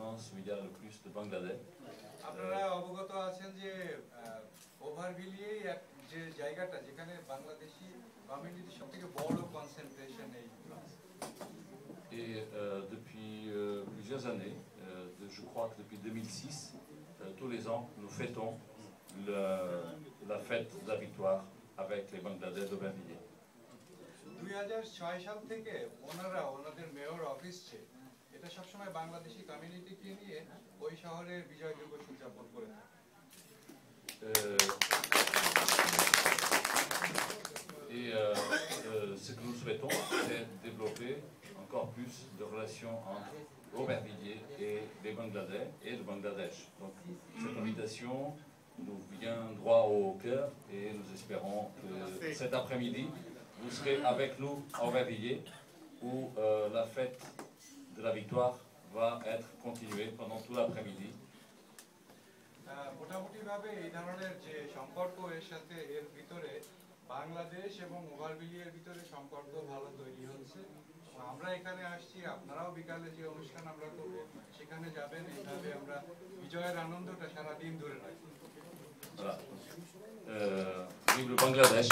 France où il y a le plus de Bangladais. আপনারা অবগত আছেন যে ওভারভিলিয়ে যে জায়গাটা যেখানে বাংলাদেশি কমিউনিটির সবথেকে বড় কনসেন্ট্রেশন এই France. Et depuis plusieurs années, je crois que depuis 2006, tous les ans, nous fêtons la fête de la victoire avec les Bangladais d'Aubervilliers. 2006 সাল থেকে ওনারা ওনাদের মেয়র অফিসে এটা সবসময় বাংলাদেশি কমিউনিটিকে নিয়ে ওই শহরের বিজয় দিবস উদযাপন করে থাকে। Et ce que nous souhaitons, c'est développer encore plus de relations entre Aubervilliers et les Bangladais et le Bangladesh. Donc cette invitation nous vient droit au cœur et nous espérons que cet après-midi, vous serez avec nous à Aubervilliers où la fête de la victoire va être continuée pendant tout l'après-midi. মোটামুটিভাবে এই ধরনের যে সম্পর্ক এর সাথে এর ভিতরে বাংলাদেশ এবং ওভারভিলিয়ের ভিতরে সম্পর্ক ভালো তৈরি হচ্ছে। আমরা এখানে আসছি, আপনারাও বিকালে যে অনুষ্ঠান আমরা করব সেখানে যাবেন, এইভাবে আমরা বিজয়ের আনন্দটা সারা দিন ধরে রাখি। Vive le Bangladesh.